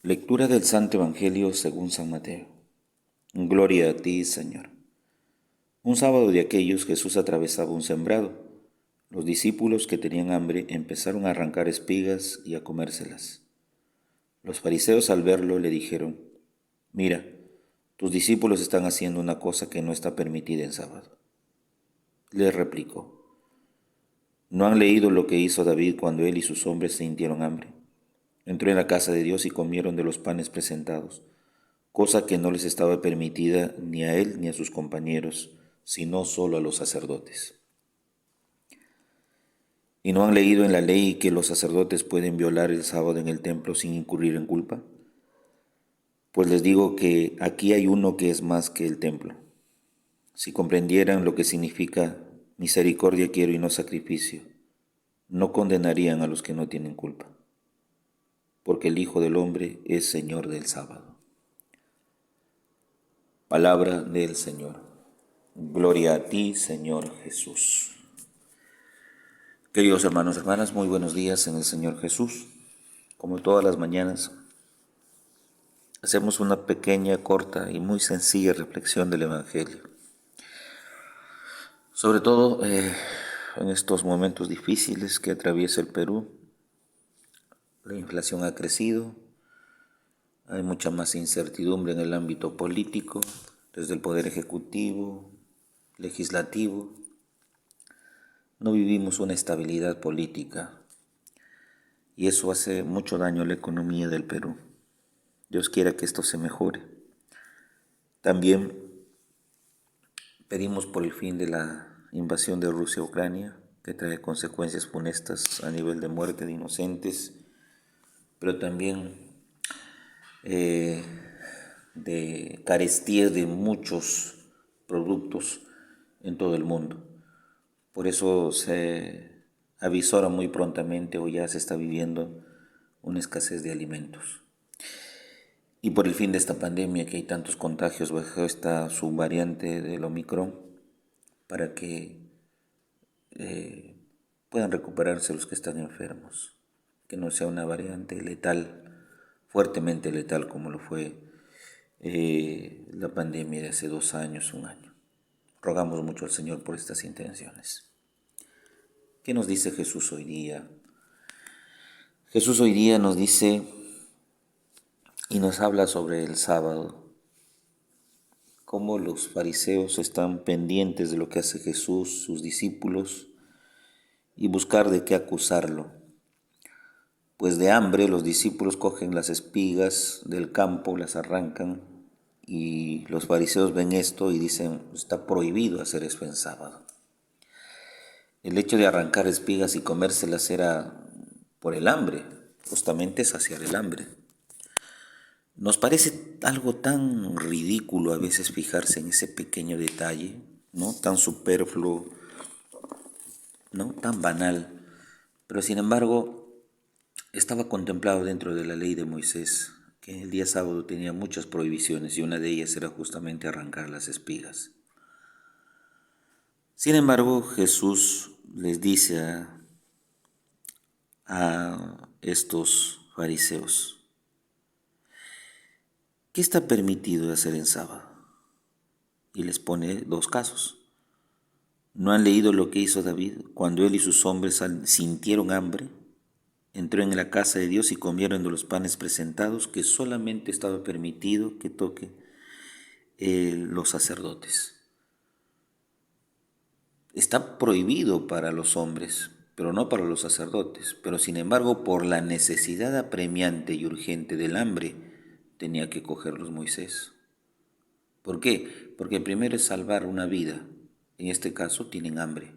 Lectura del Santo Evangelio según San Mateo. Gloria a ti, Señor. Un sábado de aquellos Jesús atravesaba un sembrado. Los discípulos que tenían hambre empezaron a arrancar espigas y a comérselas. Los fariseos al verlo le dijeron: Mira, tus discípulos están haciendo una cosa que no está permitida en sábado. Les replicó: ¿No han leído lo que hizo David cuando él y sus hombres sintieron hambre? Entró en la casa de Dios y comieron de los panes presentados, cosa que no les estaba permitida ni a él ni a sus compañeros, sino solo a los sacerdotes. ¿Y no han leído en la ley que los sacerdotes pueden violar el sábado en el templo sin incurrir en culpa? Pues les digo que aquí hay uno que es más que el templo. Si comprendieran lo que significa misericordia quiero y no sacrificio, no condenarían a los que no tienen culpa, porque el Hijo del Hombre es Señor del sábado. Palabra del Señor. Gloria a ti, Señor Jesús. Queridos hermanos y hermanas, muy buenos días en el Señor Jesús. Como todas las mañanas, hacemos una pequeña, corta y muy sencilla reflexión del Evangelio. Sobre todo en estos momentos difíciles que atraviesa el Perú, la inflación ha crecido, hay mucha más incertidumbre en el ámbito político, desde el Poder Ejecutivo, Legislativo. No vivimos una estabilidad política y eso hace mucho daño a la economía del Perú. Dios quiera que esto se mejore. También pedimos por el fin de la invasión de Rusia a Ucrania, que trae consecuencias funestas a nivel de muerte de inocentes, pero también de carestía de muchos productos en todo el mundo. Por eso se avisora muy prontamente o ya se está viviendo una escasez de alimentos. Y por el fin de esta pandemia, que hay tantos contagios bajo esta subvariante del Omicron, para que puedan recuperarse los que están enfermos, que no sea una variante letal, fuertemente letal como lo fue la pandemia de hace 2 años, 1 año. Rogamos mucho al Señor por estas intenciones. ¿Qué nos dice Jesús hoy día? Jesús hoy día nos dice y nos habla sobre el sábado, cómo los fariseos están pendientes de lo que hace Jesús, sus discípulos, y buscar de qué acusarlo. Pues de hambre los discípulos cogen las espigas del campo, las arrancan, y los fariseos ven esto y dicen: está prohibido hacer eso en sábado. El hecho de arrancar espigas y comérselas era por el hambre, justamente saciar el hambre. Nos parece algo tan ridículo a veces fijarse en ese pequeño detalle, ¿no? Tan superfluo, ¿no? Tan banal. Pero sin embargo, estaba contemplado dentro de la ley de Moisés, que el día sábado tenía muchas prohibiciones y una de ellas era justamente arrancar las espigas. Sin embargo, Jesús les dice a estos fariseos: ¿qué está permitido de hacer en sábado? Y les pone 2 casos. ¿No han leído lo que hizo David cuando él y sus hombres sintieron hambre? Entró en la casa de Dios y comieron de los panes presentados, que solamente estaba permitido que toque los sacerdotes. Está prohibido para los hombres, pero no para los sacerdotes. Pero sin embargo, por la necesidad apremiante y urgente del hambre, tenía que cogerlos Moisés. ¿Por qué? Porque primero es salvar una vida. En este caso tienen hambre.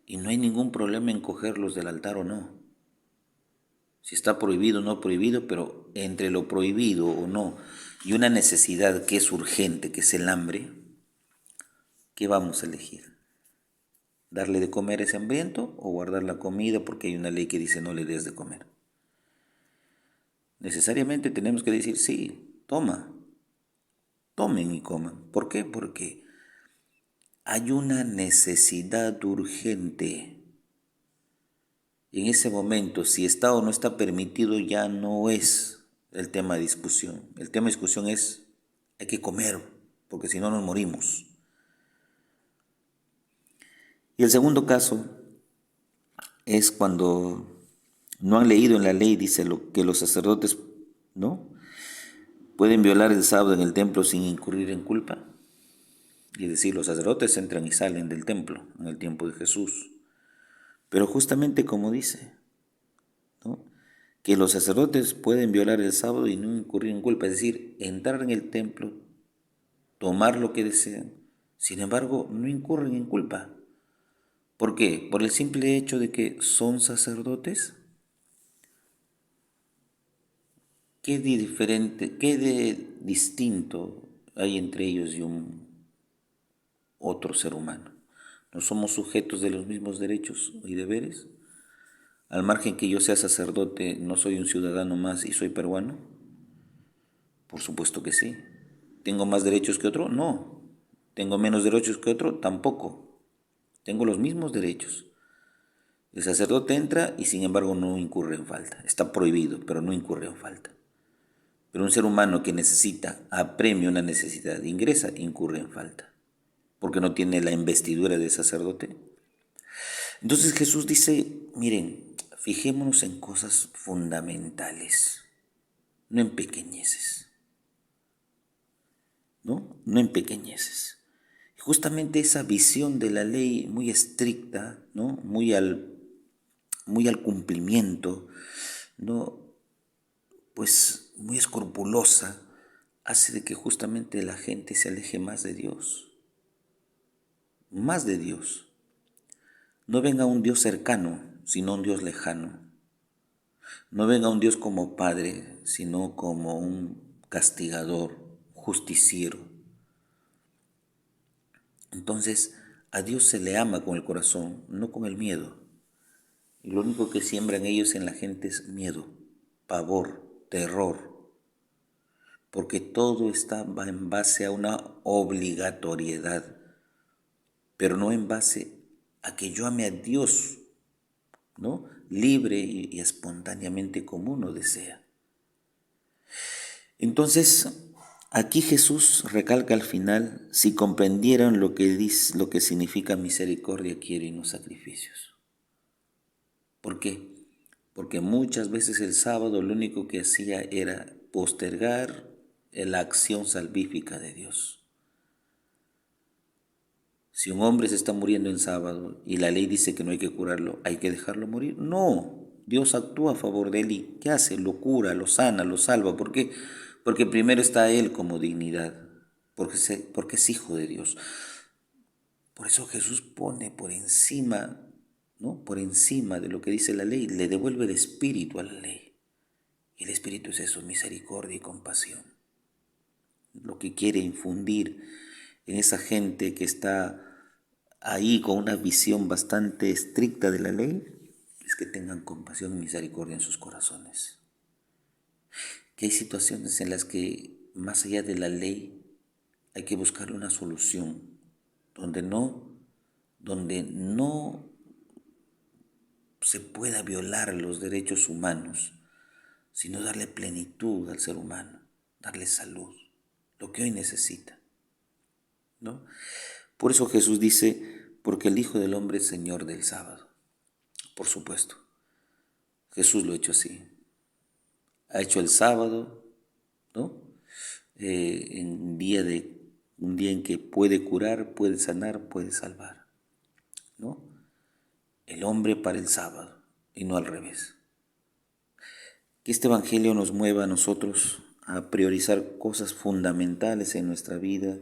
Y no hay ningún problema en cogerlos del altar o no. Si está prohibido o no prohibido, pero entre lo prohibido o no y una necesidad que es urgente, que es el hambre, ¿qué vamos a elegir? ¿Darle de comer a ese hambriento o guardar la comida porque hay una ley que dice no le des de comer? Necesariamente tenemos que decir: sí, tomen y coman. ¿Por qué? Porque hay una necesidad urgente. En ese momento, si está o no está permitido, ya no es el tema de discusión. El tema de discusión es, hay que comer, porque si no nos morimos. Y el segundo caso es cuando no han leído en la ley, dice que los sacerdotes, ¿no?, pueden violar el sábado en el templo sin incurrir en culpa. Y decir, los sacerdotes entran y salen del templo en el tiempo de Jesús. Pero justamente como dice, ¿no?, que los sacerdotes pueden violar el sábado y no incurrir en culpa, es decir, entrar en el templo, tomar lo que desean, sin embargo, no incurren en culpa. ¿Por qué? Por el simple hecho de que son sacerdotes. ¿Qué de diferente, qué de distinto hay entre ellos y un otro ser humano? ¿No somos sujetos de los mismos derechos y deberes? Al margen que yo sea sacerdote, ¿no soy un ciudadano más y soy peruano? Por supuesto que sí. ¿Tengo más derechos que otro? No. ¿Tengo menos derechos que otro? Tampoco. Tengo los mismos derechos. El sacerdote entra y sin embargo no incurre en falta. Está prohibido, pero no incurre en falta. Pero un ser humano que necesita, apremia una necesidad, ingresa, incurre en falta, porque no tiene la investidura de sacerdote. Entonces Jesús dice, miren, fijémonos en cosas fundamentales, no en pequeñeces, ¿no? No en pequeñeces. Justamente esa visión de la ley muy estricta, ¿no?, muy al cumplimiento, ¿no?, pues muy escrupulosa, hace de que justamente la gente se aleje más de Dios. Más de Dios. No venga un Dios cercano, sino un Dios lejano. No venga un Dios como Padre, sino como un castigador, justiciero. Entonces, a Dios se le ama con el corazón, no con el miedo. Y lo único que siembran ellos en la gente es miedo, pavor, terror. Porque todo está en base a una obligatoriedad, pero no en base a que yo ame a Dios, ¿no?, libre y espontáneamente como uno desea. Entonces, aquí Jesús recalca al final, si comprendieran lo que dice, lo que significa misericordia, quiere y no sacrificios. ¿Por qué? Porque muchas veces el sábado lo único que hacía era postergar la acción salvífica de Dios. Si un hombre se está muriendo en sábado y la ley dice que no hay que curarlo, ¿hay que dejarlo morir? No, Dios actúa a favor de él y ¿qué hace? Lo cura, lo sana, lo salva. ¿Por qué? Porque primero está él como dignidad, porque es hijo de Dios. Por eso Jesús pone por encima, ¿no?, por encima de lo que dice la ley, le devuelve el espíritu a la ley. Y el espíritu es eso, misericordia y compasión. Lo que quiere infundir en esa gente que está ahí con una visión bastante estricta de la ley, es que tengan compasión y misericordia en sus corazones. Que hay situaciones en las que más allá de la ley hay que buscar una solución, donde no se pueda violar los derechos humanos, sino darle plenitud al ser humano, darle salud, lo que hoy necesita, ¿no? Por eso Jesús dice, porque el Hijo del Hombre es Señor del sábado. Por supuesto, Jesús lo ha hecho así. Ha hecho el sábado, ¿no?, en un día en que puede curar, puede sanar, puede salvar, ¿no? El hombre para el sábado y no al revés. Que este Evangelio nos mueva a nosotros a priorizar cosas fundamentales en nuestra vida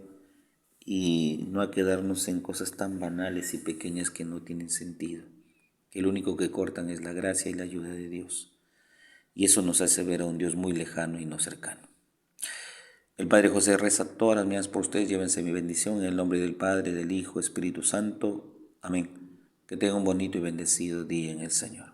y no a quedarnos en cosas tan banales y pequeñas que no tienen sentido, que lo único que cortan es la gracia y la ayuda de Dios. Y eso nos hace ver a un Dios muy lejano y no cercano. El Padre José reza todas las mañanas por ustedes, llévense mi bendición en el nombre del Padre, del Hijo, Espíritu Santo. Amén. Que tengan un bonito y bendecido día en el Señor.